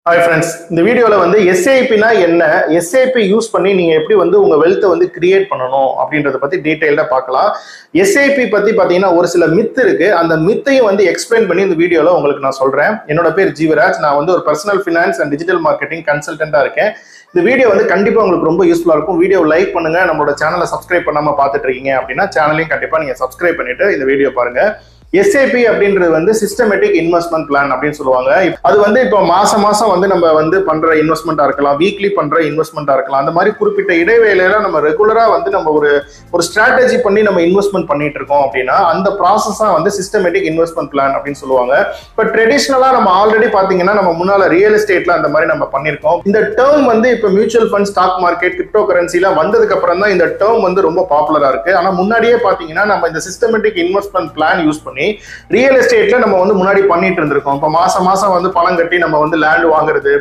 Hi friends, இந்த வீடியோல வந்து SIP னா என்ன, SIP யூஸ் பண்ணி நீங்க எப்படி வந்து உங்க வெல்த் வந்து கிரியேட் பண்ணணும் அப்படின்றத பத்தி டீடைலா பார்க்கலாம். SIP பத்தி பாத்தீங்கன்னா ஒரு சில மித் இருக்கு. அந்த மித்தையும் வந்து எக்ஸ்பிளைன் பண்ணி இந்த வீடியோல உங்களுக்கு நான் சொல்றேன். என்னோட பேர் ஜீவராஜ். நான் வந்து ஒரு personal finance and digital marketing கன்சல்டன்ட்டா இருக்கேன். இந்த வீடியோ வந்து கண்டிப்பா உங்களுக்கு ரொம்ப யூஸ்ஃபுல்லா இருக்கும். வீடியோ லைக் பண்ணுங்க. நம்மளோட சேனலை சப்ஸ்கிரைப் பண்ணாம பார்த்துட்டு இருக்கீங்க அப்படின்னா சேனலையும் கண்டிப்பா நீங்க சப்ஸ்கிரைப் பண்ணிட்டு இந்த வீடியோ பாருங்க. SIP அப்படின்றது வந்து சிஸ்டமேட்டிக் இன்வெஸ்ட்மெண்ட் பிளான் அப்படின்னு சொல்லுவாங்க. அது வந்து இப்போ மாசம் வந்து நம்ம வந்து பண்ற இன்வெஸ்ட்மெண்டா இருக்கலாம், வீக்லி பண்ற இன்வெஸ்ட்மெண்டா இருக்கலாம். அந்த மாதிரி குறிப்பிட்ட இடைவேளையில நம்ம ரெகுலரா வந்து நம்ம ஒரு ஸ்ட்ராட்டஜி பண்ணி நம்ம இன்வெஸ்ட்மெண்ட் பண்ணிட்டு இருக்கோம் அப்படின்னா அந்த ப்ராசஸ் தான் வந்து சிஸ்டமேட்டிக் இன்வெஸ்ட்மெண்ட் பிளான் அப்படின்னு சொல்லுவாங்க. இப்போ ட்ரெடிஷ்னலா நம்ம ஆல்ரெடி பாத்தீங்கன்னா நம்ம முன்னால ரியல் எஸ்டேட்ல அந்த மாதிரி நம்ம பண்ணிருக்கோம். இந்த டேர்ம் வந்து இப்போ mutual fund, stock market, crypto கரன்சில வந்ததுக்கு அப்புறம் தான் இந்த டேர்ம் வந்து ரொம்ப பாப்புலரா இருக்கு. ஆனா முன்னாடியே பாத்தீங்கன்னா நம்ம இந்த சிஸ்டமேட்டிக் இன்வெஸ்ட்மெண்ட் பிளான் யூஸ் பண்ணி ரியல் எஸ்டேட்ல நம்ம வந்து முன்னாடி பண்ணிட்டு இருந்திருக்கோம். இப்ப மாசம் வந்து பணம் கட்டி நம்ம வந்து லேண்ட் வாங்குறது,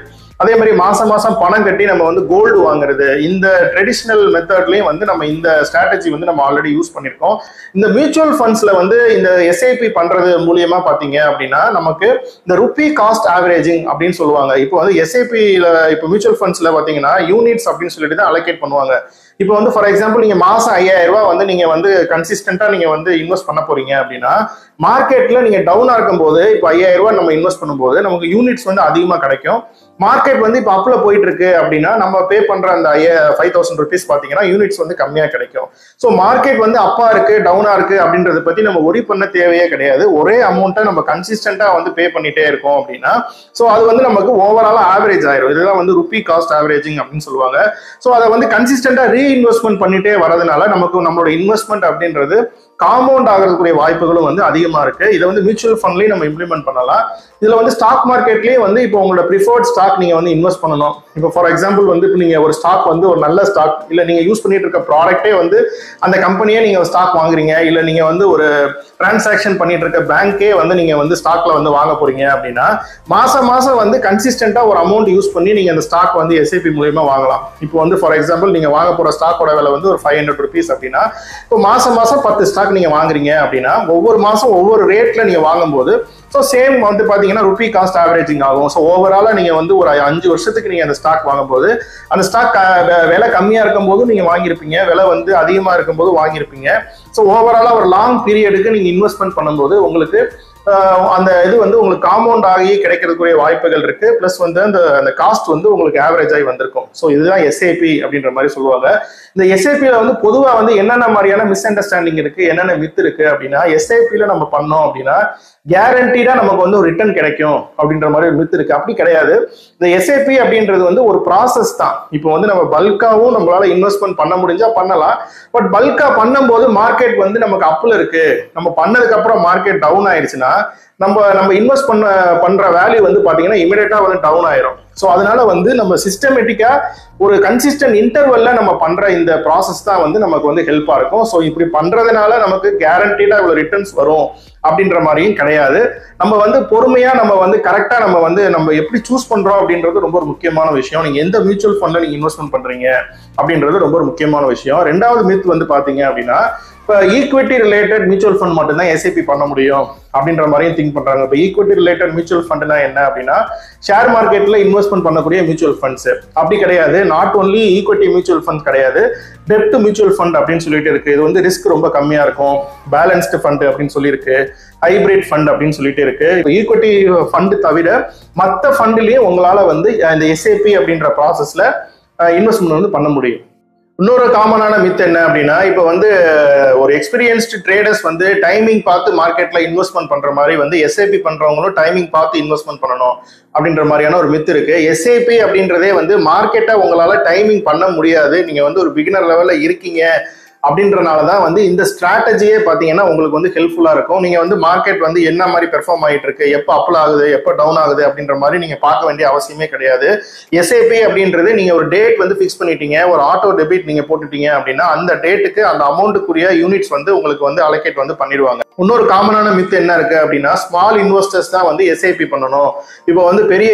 அதே மாதிரி மாசம் பணம் கட்டி நம்ம வந்து கோல்டு வாங்குறது, இந்த ட்ரெடிஷனல் மெத்தட்லயும் வந்து நம்ம இந்த ஸ்ட்ராட்டஜி வந்து நம்ம ஆல்ரெடி யூஸ் பண்ணிருக்கோம். இந்த மியூச்சுவல் ஃபண்ட்ஸ்ல வந்து இந்த SIP பண்றது மூலியமா பாத்தீங்க அப்படின்னா நமக்கு இந்த ருபி காஸ்ட் ஆவரேஜிங் அப்படின்னு சொல்லுவாங்க. இப்போ வந்து SIPல இப்போ மியூச்சுவல் ஃபண்ட்ஸ்ல பாத்தீங்கன்னா யூனிட்ஸ் அப்படின்னு சொல்லிட்டு தான் அலோகேட் பண்ணுவாங்க. இப்போ வந்து ஃபார் எக்ஸாம்பிள் நீங்க மாசம் 5000 ரூபாய் வந்து நீங்க வந்து கன்சிஸ்டன்டா நீங்க வந்து இன்வெஸ்ட் பண்ண போறீங்க அப்படின்னா மார்க்கெட்ல நீங்க டவுனா இருக்கும் போது இப்போ 5000 ரூபாய் நம்ம இன்வெஸ்ட் பண்ணும்போது நமக்கு யூனிட்ஸ் வந்து அதிகமா கிடைக்கும். மார்க்கெட் வந்து இப்போ அப்ல போயிட்டு இருக்கு அப்படின்னா நம்ம பே பண்ற அந்த 5000 ருபீஸ் பாத்தீங்கன்னா யூனிட்ஸ் வந்து கம்மியா கிடைக்கும். ஸோ மார்க்கெட் வந்து அப்பா இருக்கு டவுனா இருக்கு அப்படின்றத பத்தி நம்ம ஒரி பண்ண தேவையே கிடையாது. ஒரே அமௌண்ட்டை நம்ம கன்சிஸ்டன்டா வந்து பே பண்ணிட்டே இருக்கோம் அப்படின்னா ஸோ அது வந்து நமக்கு ஓவராலா ஆவரேஜ் ஆயிரும். இதுதான் வந்து ருபி காஸ்ட் ஆவரேஜிங் அப்படின்னு சொல்லுவாங்க. ஸோ அதை வந்து கன்சிஸ்டன்டா ரீஇன்வெஸ்ட்மெண்ட் பண்ணிட்டே வரதுனால நமக்கு நம்மளோட இன்வெஸ்ட்மெண்ட் அப்படின்றது காம்பவுண்ட் ஆகிறதுக்குரிய வாய்ப்புகளும் வந்து அதிகமா இருக்கு. இதை வந்து மியூச்சுவல் ஃபண்ட்லயும் நம்ம இம்ப்ளிமெண்ட் பண்ணலாம். இதுல வந்து ஸ்டாக் மார்க்கெட்லயே வந்து இப்போ உங்களோட ப்ரிஃபர்ட் ஸ்டாக் நீங்க வந்து இன்வெஸ்ட் பண்ணணும். இப்போ ஃபார் எக்ஸாம்பிள் வந்து இப்போ நீங்க ஒரு ஸ்டாக் வந்து ஒரு நல்ல ஸ்டாக் இல்ல நீங்க யூஸ் பண்ணிட்டு இருக்க ப்ராடக்டே வந்து அந்த கம்பெனியே நீங்க ஸ்டாக் வாங்குறீங்க, இல்ல நீங்க வந்து ஒரு டிரான்சாக்ஷன் பண்ணிட்டு இருக்க பேங்கே வந்து நீங்க வந்து ஸ்டாக்ல வந்து வாங்க போறீங்க அப்படின்னா மாசம் வந்து கன்சிஸ்டன்டா ஒரு அமௌண்ட் யூஸ் பண்ணி நீங்க அந்த ஸ்டாக் வந்து SIP மூலமா வாங்கலாம். இப்போ வந்து ஃபார் எக்ஸாம்பிள் நீங்க வாங்க போற ஸ்டாக்கோட விலை வந்து ஒரு 500 ருபீஸ் அப்படின்னா இப்போ மாசம் 10 ஸ்டாக் நீங்க வாங்குறீங்க அப்படின்னா ஒவ்வொரு மாசம் ஒவ்வொரு ரேட்ல நீங்க வாங்கும்போது ஸோ சேம் வந்து பாத்தீங்கன்னா ருபி காஸ்ட் ஆவரேஜிங் ஆகும். ஸோ ஓவராலா நீங்க வந்து ஒரு 5 வருஷத்துக்கு நீங்க அந்த ஸ்டாக் வாங்கும்போது அந்த ஸ்டாக் விலை கம்மியா இருக்கும் போது நீங்க வாங்கியிருப்பீங்க, விலை வந்து அதிகமா இருக்கும் போது வாங்கியிருப்பீங்க. ஸோ ஓவராலா ஒரு லாங் பீரியடுக்கு நீங்க இன்வெஸ்ட்மெண்ட் பண்ணும்போது உங்களுக்கு அந்த இது வந்து உங்களுக்கு காம்பவுண்ட் ஆகி கிடைக்கிறதுக்குரிய வாய்ப்புகள் இருக்கு. பிளஸ் வந்து அந்த காஸ்ட் வந்து உங்களுக்கு ஆவரேஜ் ஆகி வந்திருக்கும். ஸோ இதுதான் SIP அப்படின்ற மாதிரி சொல்லுவாங்க. இந்த SIPல வந்து பொதுவா வந்து என்னென்ன மாதிரியான மிஸ் அண்டர்ஸ்டாண்டிங் இருக்கு, என்னென்ன மித் இருக்கு அப்படின்னா SIPல நம்ம பண்ணோம் அப்படின்னா கேரண்டீடா நமக்கு வந்து ஒரு ரிட்டர்ன் கிடைக்கும் அப்படின்ற மாதிரி ஒரு மித் இருக்கு. அப்படி கிடையாது. இந்த SIP அப்படின்றது வந்து ஒரு ப்ராசஸ் தான். இப்போ வந்து நம்ம பல்காவும் நம்மளால இன்வெஸ்ட்மெண்ட் பண்ண முடிஞ்சா பண்ணலாம். பட் பல்கா பண்ணும்போது மார்க்கெட் வந்து நமக்கு அப்ல இருக்கு, நம்ம பண்ணதுக்கு அப்புறம் மார்க்கெட் டவுன் ஆயிடுச்சுன்னா நம்ம இன்வெஸ்ட் பண்ற வேல்யூ வந்து பாத்தீங்கன்னா இமிடியேட்டா வந்து டவுன் ஆயிரும். ஸோ அதனால வந்து நம்ம சிஸ்டமேட்டிக்கா ஒரு கன்சிஸ்டன்ட் இன்டர்வல்ல நம்ம பண்ற இந்த ப்ராசஸ் தான் வந்து நமக்கு வந்து ஹெல்ப்பா இருக்கும். ஸோ இப்படி பண்றதுனால நமக்கு கேரண்டீடா இவ்வளவு ரிட்டர்ன்ஸ் வரும் அப்படின்ற மாதிரியும் கிடையாது. நம்ம வந்து பொறுமையா நம்ம வந்து கரெக்டா நம்ம எப்படி சூஸ் பண்றோம் அப்படின்றது ரொம்ப ஒரு முக்கியமான விஷயம். நீங்க எந்த மியூச்சுவல் ஃபண்ட்ல நீங்க இன்வெஸ்ட்மெண்ட் பண்றீங்க அப்படின்றது ரொம்ப ஒரு முக்கியமான விஷயம். ரெண்டாவது மித் வந்து பாத்தீங்க அப்படின்னா இப்போ ஈக்விட்டி ரிலேட்டட் மியூச்சுவல் ஃபண்ட் மட்டும்தான் SIP பண்ண முடியும் அப்படின்ற மாதிரியும் திங்க் பண்றாங்க. இப்போ ஈக்விட்டி ரிலேட்டட் மியூச்சுவல் ஃபண்ட்னா என்ன அப்படின்னா ஷேர் மார்க்கெட்ல இன்வெஸ்ட்மெண்ட் பண்ணக்கூடிய மியூச்சுவல் ஃபண்ட்ஸ். அப்படி கிடையாது. Not only equity mutual fund கிடையாது, டெப்ட் மியூச்சுவல் ஃபண்ட் அப்படின்னு சொல்லிட்டு இருக்கு. இது வந்து ரிஸ்க் ரொம்ப கம்மியா இருக்கும். பேலன்ஸ்டு ஃபண்ட் அப்படின்னு சொல்லியிருக்கு, ஹைபிரிட் ஃபண்ட் அப்படின்னு சொல்லிட்டு இருக்கு. இப்போ ஈக்விட்டி ஃபண்ட் தவிர மற்ற ஃபண்ட்லயும் உங்களால வந்து இந்த SIP அப்படின்ற ப்ராசஸ்ல இன்வெஸ்ட்மெண்ட் வந்து பண்ண முடியும். இன்னொரு காமனான மித் என்ன அப்படின்னா இப்போ வந்து ஒரு எக்ஸ்பீரியன்ஸ்டு ட்ரேடர்ஸ் வந்து டைமிங் பார்த்து மார்க்கெட்ல இன்வெஸ்ட்மெண்ட் பண்ற மாதிரி வந்து SIP பண்றவங்களும் டைமிங் பார்த்து இன்வெஸ்ட்மெண்ட் பண்ணணும் அப்படின்ற மாதிரியான ஒரு மித் இருக்கு. SIP அப்படின்றதே வந்து மார்க்கெட்டை உங்களால டைமிங் பண்ண முடியாது. நீங்க வந்து ஒரு பிகினர் லெவல்ல இருக்கீங்க அப்படின்றனாலதான் வந்து இந்த ஸ்ட்ராட்டஜியே பாத்தீங்கன்னா உங்களுக்கு வந்து ஹெல்ப்ஃபுல்லா இருக்கும். நீங்க வந்து மார்க்கெட் வந்து என்ன மாதிரி பெர்ஃபார்ம் ஆகிட்டு இருக்கு, எப்போ அப்ல ஆகுது, எப்போ டவுன் ஆகுது அப்படின்ற மாதிரி நீங்க பார்க்க வேண்டிய அவசியமே கிடையாது. SIP அப்படின்றது நீங்க ஒரு டேட் வந்து ஃபிக்ஸ் பண்ணிட்டீங்க, ஒரு ஆட்டோ டெபிட் நீங்க போட்டுட்டீங்க அப்படின்னா அந்த டேட்டுக்கு அந்த அமௌண்ட்டுக்குரிய யூனிட்ஸ் வந்து உங்களுக்கு வந்து அலோகேட் வந்து பண்ணிடுவாங்க. இன்னொரு காமனான மித் என்ன இருக்கு அப்படின்னா ஸ்மால் இன்வெஸ்டர்ஸ் தான் வந்து SIP பண்ணணும். இப்போ வந்து பெரிய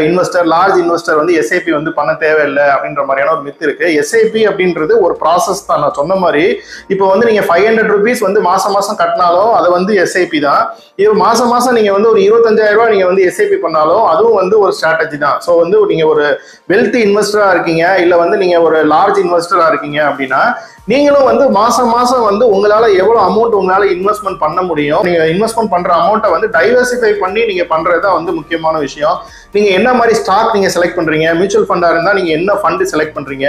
இன்வெஸ்டர், லார்ஜ் இன்வெஸ்டர் வந்து SIP வந்து பண்ண தேவையில்லை அப்படின்ற மாதிரியான ஒரு மித் இருக்கு. SIP அப்படின்றது ஒரு ப்ராசஸ் தான். நான் சொன்ன மாதிரி மாதிரி இப்போ வந்து நீங்க 500 rupees வந்து மாசம் மாசம் கட்டினாலும் அது வந்து எஸ்ஐபி தான். இது மாசம் மாசம் நீங்க வந்து ஒரு 25,000 ரூபாய் நீங்க வந்து எஸ்ஐபி பண்ணாலும் அதுவும் வந்து ஒரு ஸ்ட்ராட்டஜி தான். ஸோ வந்து நீங்க ஒரு வெல்த் இன்வெஸ்டரா இருக்கீங்க, இல்ல வந்து நீங்க ஒரு லார்ஜ் இன்வெஸ்டரா இருக்கீங்க அப்படின்னா நீங்களும் வந்து மாசம் மாசம் வந்து உங்களால எவ்வளவு அமௌண்ட் உங்களால இன்வெஸ்ட்மெண்ட் பண்ண முடியும், நீங்க இன்வெஸ்ட்மெண்ட் பண்ற அமௌண்ட்டை வந்து டைவர்சிஃபை பண்ணி நீங்க பண்றதுதான் வந்து முக்கியமான விஷயம். நீங்க என்ன மாதிரி ஸ்டாக் நீங்க செலக்ட் பண்றீங்க, மியூச்சுவல் ஃபண்டா இருந்தா நீங்க என்ன ஃபண்ட் செலக்ட் பண்றீங்க.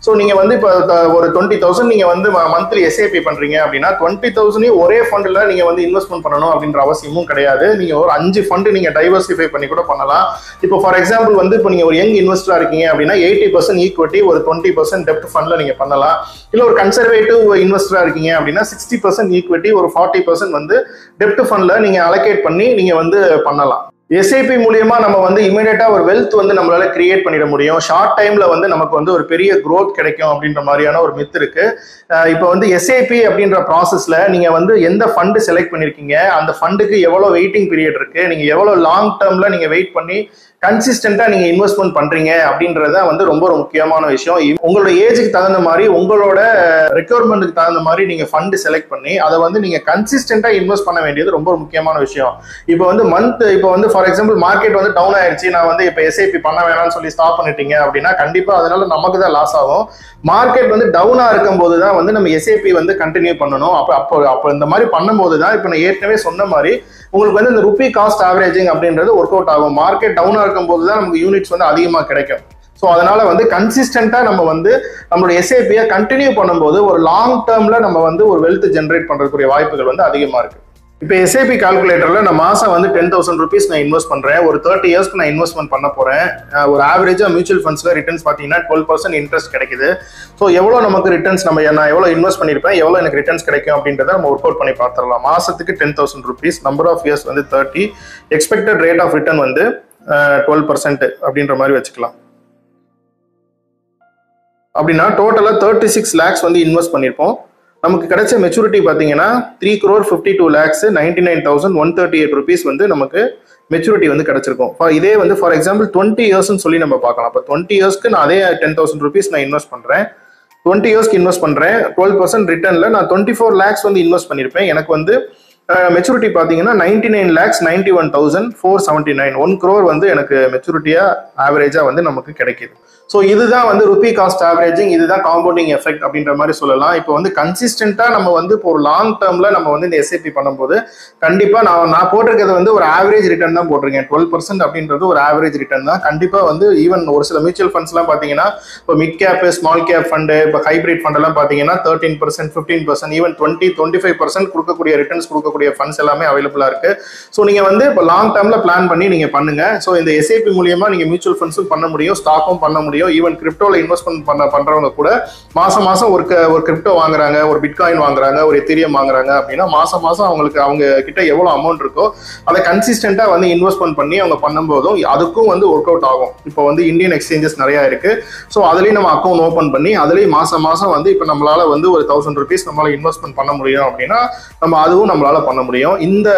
ஸோ நீங்க வந்து இப்போ ஒரு 20,000 நீங்க வந்து மந்த்லி எஸ்ஐபி பண்றீங்க அப்படின்னா 20,000 ஒரே ஃபண்ட்ல நீங்க வந்து இன்வெஸ்ட்மெண்ட் பண்ணணும் அப்படின்ற அவசியமும் கிடையாது. நீங்க ஒரு 5 ஃபண்ட் நீங்க டைவர்சிஃபை பண்ணி கூட பண்ணலாம். இப்போ ஃபார் எக்ஸாம்பிள் வந்து இப்போ நீங்க ஒரு யங் இன்வெஸ்டரா இருக்கீங்க அப்படின்னா 80% ஈக்விட்டி, ஒரு 20% டெப்ட் ஃபண்ட்ல நீங்க பண்ணலாம். இல்ல ஒரு கன்சர்வேட்டிவ் இன்வெஸ்டரா இருக்கீங்க அப்படின்னா 60% ஈக்விட்டி, ஒரு 40% வந்து டெப்ட் ஃபண்ட்ல நீங்க அலோகேட் பண்ணி நீங்க வந்து பண்ணலாம். எஸ்ஐபி மூலியமா நம்ம வந்து இமீடியட்டா ஒரு வெல்த் வந்து நம்மளால கிரியேட் பண்ணிட முடியும். ஷார்ட் டைம்ல வந்து நமக்கு வந்து ஒரு பெரிய growth கிடைக்கும் அப்படின்ற மாதிரியான ஒரு மித் இருக்கு. இப்போ வந்து எஸ்ஐபி அப்படின்ற ப்ராசஸ்ல நீங்க வந்து எந்த ஃபண்ட் செலக்ட் பண்ணிருக்கீங்க, அந்த ஃபண்டுக்கு எவ்வளவு வெயிட்டிங் பீரியட் இருக்கு, நீங்க எவ்வளவு லாங் டேர்ம்ல நீங்க வெயிட் பண்ணி கன்சிஸ்டன்டா நீங்க இன்வெஸ்ட்மெண்ட் பண்றீங்க அப்படின்றத வந்து ரொம்ப முக்கியமான விஷயம். உங்களோட ஏஜுக்கு தகுந்த மாதிரி உங்களோட ரெக்யர்மெண்ட்டுக்கு தகுந்த மாதிரி நீங்க ஃபண்ட் செலக்ட் பண்ணி அதை வந்து நீங்க கன்சிஸ்டன்டா இன்வெஸ்ட் பண்ண வேண்டியது ரொம்ப முக்கியமான விஷயம். இப்போ வந்து இப்போ வந்து ஃபார் எக்ஸாம்பிள் மார்க்கெட் வந்து டவுன் ஆயிடுச்சு, நான் வந்து இப்போ எஸ்ஐபி பண்ண வேணாம்னு சொல்லி ஸ்டாப் பண்ணிட்டீங்க அப்படின்னா கண்டிப்பா அதனால நமக்கு தான் லாஸ் ஆகும். மார்க்கெட் வந்து டவுனா இருக்கும் போது தான் வந்து நம்ம எஸ்ஐபி வந்து கண்டினியூ பண்ணணும். அப்போ இந்த மாதிரி பண்ணும்போது தான் இப்போ நான் ஏற்கனவே சொன்ன மாதிரி உங்களுக்கு வந்து இந்த ருபி காஸ்ட் ஆவரேஜிங் அப்படின்றது ஒர்க் அவுட் ஆகும். மார்க்கெட் டவுனா இருக்கும் போது தான் நமக்கு யூனிட்ஸ் வந்து அதிகமா கிடைக்கும். ஸோ அதனால வந்து கன்சிஸ்டன்டா நம்ம வந்து நம்மளோட எஸ்ஐபியை கண்டினியூ பண்ணும்போது ஒரு லாங் டேர்ம்ல நம்ம வந்து ஒரு வெல்த் ஜென்ரேட் பண்றதுக்குரிய வாய்ப்புகள் வந்து அதிகமா இருக்கு. இப்போ எஸ்ஐபி கால்குலேட்டர்ல நான் மாசம் வந்து 10,000 rupees நான் இன்வெஸ்ட் பண்றேன். ஒரு 30 இயர்ஸ்க்கு நான் இன்வெஸ்ட்மெண்ட் பண்ண போறேன். ஒரு ஆவரேஜா மியூச்சுவல் ஃபண்ட்ஸ்ல ரிட்டர்ன்ஸ் பாத்தீங்கன்னா 12% இன்ட்ரெஸ்ட் கிடைக்குது. ஸோ எவ்வளவு நமக்கு ரிட்டர்ன்ஸ் நான் எவ்வளவு இன்வெஸ்ட் பண்ணிருப்பேன், எவ்வளவு எனக்கு ரிட்டர்ன்ஸ் கிடைக்கும் அப்படின்றத நம்ம ஒர்க் அவுட் பண்ணி பார்த்துடலாம். மாசத்துக்கு 10,000 rupees, நம்பர் ஆஃப் இயர்ஸ் வந்து 30, எக்ஸ்பெக்டட் ரேட் ஆஃப் ரிட்டர்ன் வந்து 12% அப்படின்ற மாதிரி வச்சுக்கலாம். அப்படின்னா டோட்டலா 36 lakhs வந்து இன்வெஸ்ட் பண்ணிருப்போம். நமக்கு கிடைச்ச மெச்சூரிட்டி பார்த்தீங்கன்னா 3,52,99,138 rupees வந்து நமக்கு மெச்சூரிட்டி வந்து கிடைச்சிருக்கும். இதே வந்து ஃபார் எக்ஸாம்பிள் 20 இயர்ஸ்ன்னு சொல்லி நம்ம பார்க்கலாம். இப்போ 20 இயர்ஸ்க்கு நான் அதே 10,000 rupees நான் இன்வெஸ்ட் பண்றேன். 20 இயர்ஸ்க்கு இன்வெஸ்ட் பண்றேன். 12% ரிட்டர்ன்ல நான் 24 lakhs வந்து இன்வெஸ்ட் பண்ணிருப்பேன். எனக்கு வந்து மெச்சூரிட்டி பார்த்தீங்கன்னா 99,91,479, 1 crore வந்து எனக்கு மெச்சூரிட்டியா ஆவரேஜா வந்து நமக்கு கிடைக்குது. ஸோ இதுதான் வந்து ருபி காஸ்ட் ஆவரேஜிங், இதுதான் காம்பவுண்டிங் எஃபெக்ட் அப்படின்ற மாதிரி சொல்லலாம். இப்போ வந்து கன்சிஸ்டன்டா நம்ம வந்து இப்போ ஒரு லாங் டேர்ம்ல நம்ம வந்து இந்த எஸ்ஐபி பண்ணும்போது கண்டிப்பா நான் போட்டிருக்கிறது வந்து ஒரு ஆவரேஜ் ரிட்டர்ன் தான் போட்டிருக்கேன். 12% அப்படின்றது ஒரு ஆவரேஜ் ரிட்டர்ன் தான். கண்டிப்பா வந்து ஈவன் ஒரு சில மியூச்சுவல் ஃபண்ட்ஸ் எல்லாம் பாத்தீங்கன்னா இப்போ mid cap, small cap fund, இப்போ ஹைபிரிட் ஃபண்ட் எல்லாம் பாத்தீங்கன்னா 13%, 15%, ஈவன் 20-25% கொடுக்கக்கூடிய ரிட்டர்ன்ஸ் கொடுக்கக்கூடிய ஃபண்ட்ஸ் எல்லாமே அவைலபிளா இருக்கு. ஸோ நீங்க வந்து இப்போ லாங் டேர்ம்ல பிளான் பண்ணி நீங்க பண்ணுங்க. ஸோ இந்த எஸ்ஐபி மூலியமா நீங்க மியூச்சுவல் ஃபண்ட்ஸும் பண்ண முடியும், ஸ்டாக்கும் பண்ண முடியும். ஈவன் கிரிப்டோல இன்வெஸ்ட்மெண்ட் பண்றவங்க கூட மாசம் மாசம் ஒரு கிரிப்டோ வாங்குறாங்க, ஒரு பிட்காயின் வாங்குறாங்க, ஒரு எத்தீரியம் வாங்குறாங்க அப்படின்னா மாசம் மாசம் அவங்க கிட்ட எவ்வளவு அமௌண்ட் இருக்கோ அதை கன்சிஸ்டன்டா வந்து இன்வெஸ்ட்மெண்ட் பண்ணி அவங்க பண்ணும்போதும் அதுக்கும் வந்து ஒர்க் அவுட் ஆகும். இப்போ வந்து இந்தியன் எக்ஸ்சேஞ்சஸ் நிறைய இருக்கு. ஸோ அதுலயும் நம்ம அக்கௌண்ட் ஓபன் பண்ணி அதுலயும் மாசம் மாசம் வந்து இப்போ நம்மளால வந்து ஒரு 1,000 rupees நம்மளால இன்வெஸ்ட்மெண்ட் பண்ண முடியும் அப்படின்னா நம்ம அதுவும் நம்மளால பண்ண முடியும். இந்த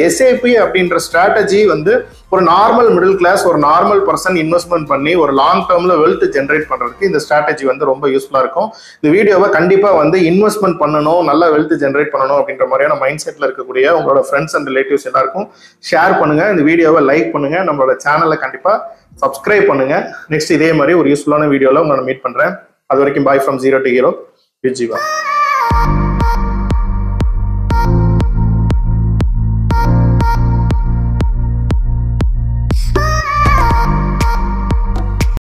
எஸ்ஐபி அப்படின்ற ஸ்ட்ராட்டஜி வந்து ஒரு நார்மல் மிடில் கிளாஸ், ஒரு நார்மல் பர்சன் இன்வெஸ்ட்மெண்ட் பண்ணி ஒரு லாங் டேர்ம்ல வெல்த் ஜென்ரேட் பண்றதுக்கு இந்த ஸ்ட்ராட்டஜி வந்து ரொம்ப யூஸ்ஃபுல்லா இருக்கும். இந்த வீடியோவை கண்டிப்பா வந்து இன்வெஸ்ட்மெண்ட் பண்ணணும், நல்ல வெல்த் ஜென்ரேட் பண்ணணும் அப்படின்ற மாதிரியான மைண்ட் செட்ல இருக்கக்கூடிய உங்களோட ஃப்ரெண்ட்ஸ் அண்ட் ரிலேட்டிவ்ஸ் எல்லாருக்கும் ஷேர் பண்ணுங்க. இந்த வீடியோவை லைக் பண்ணுங்க, நம்மளோட சேனலை கண்டிப்பா சப்ஸ்கிரைப் பண்ணுங்க. நெக்ஸ்ட் இதே மாதிரி ஒரு யூஸ்ஃபுல்லான வீடியோல உங்களை மீட் பண்றேன். அது வரைக்கும் bye from 0 to hero with Jiva.